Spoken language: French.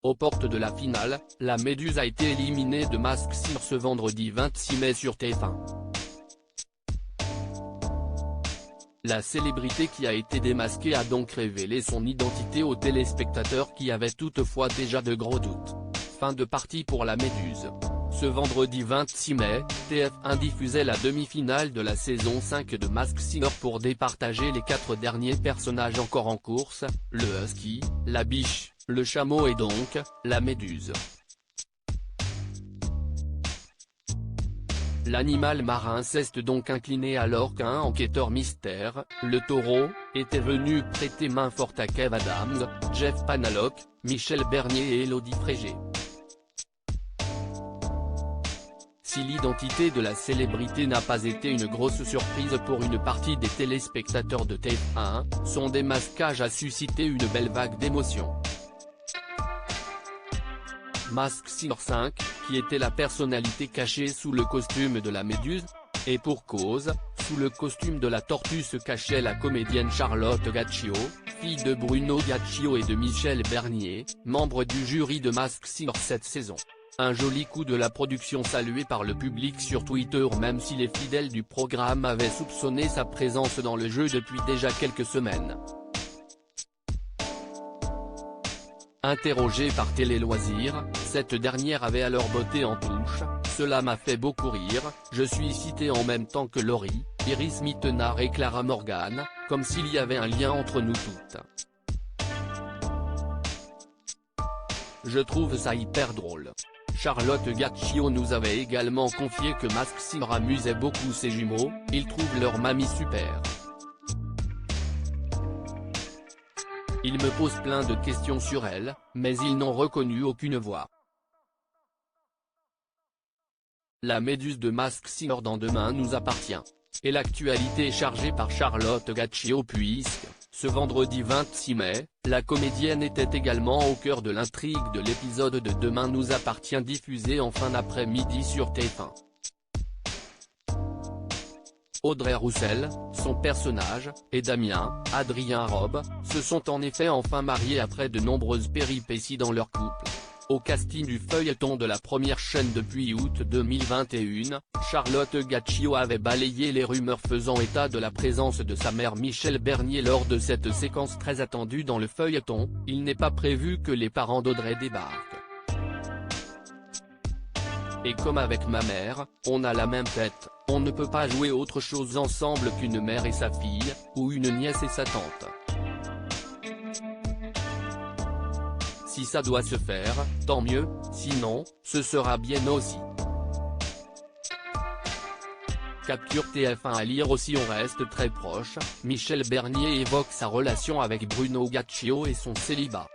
Aux portes de la finale, la Méduse a été éliminée de Masked Singer ce vendredi 26 mai sur TF1. La célébrité qui a été démasquée a donc révélé son identité aux téléspectateurs qui avaient toutefois déjà de gros doutes. Fin de partie pour la Méduse. Ce vendredi 26 mai, TF1 diffusait la demi-finale de la saison 5 de Masked Singer pour départager les 4 derniers personnages encore en course, le husky, la biche, le chameau et donc, la méduse. L'animal marin s'est donc incliné alors qu'un enquêteur mystère, le taureau, était venu prêter main forte à Kev Adams, Jeff Panaclock, Michel Bernier et Élodie Frégé. Si l'identité de la célébrité n'a pas été une grosse surprise pour une partie des téléspectateurs de TF1, son démasquage a suscité une belle vague d'émotions. Masked Singer 5, qui était la personnalité cachée sous le costume de la Méduse, et pour cause, sous le costume de la tortue se cachait la comédienne Charlotte Gaccio, fille de Bruno Gaccio et de Michel Bernier, membre du jury de Masked Singer cette saison. Un joli coup de la production salué par le public sur Twitter même si les fidèles du programme avaient soupçonné sa présence dans le jeu depuis déjà quelques semaines. Interrogée par Télé Loisirs, cette dernière avait alors botté en touche, « Cela m'a fait beaucoup rire, je suis citée en même temps que Laurie, Iris Mittenard et Clara Morgan, comme s'il y avait un lien entre nous toutes. Je trouve ça hyper drôle. » Charlotte Gaccio nous avait également confié que Masked Singer amusait beaucoup ses jumeaux, ils trouvent leur mamie super. Ils me posent plein de questions sur elle, mais ils n'ont reconnu aucune voix. La Méduse de Masked Singer dans Demain nous appartient. Et l'actualité est chargée par Charlotte Gaccio puisque, ce vendredi 26 mai, la comédienne était également au cœur de l'intrigue de l'épisode de Demain nous appartient diffusé en fin d'après-midi sur TF1. Audrey Roussel, son personnage, et Damien, Adrien Robe, se sont en effet enfin mariés après de nombreuses péripéties dans leur couple. Au casting du feuilleton de la première chaîne depuis août 2021, Charlotte Gaccio avait balayé les rumeurs faisant état de la présence de sa mère Michel Bernier lors de cette séquence très attendue dans le feuilleton. Il n'est pas prévu que les parents d'Audrey débarquent. Et comme avec ma mère, on a la même tête, on ne peut pas jouer autre chose ensemble qu'une mère et sa fille, ou une nièce et sa tante. Si ça doit se faire, tant mieux, sinon, ce sera bien aussi. Capture TF1 à lire aussi on reste très proche, Michel Bernier évoque sa relation avec Bruno Gaccio et son célibat.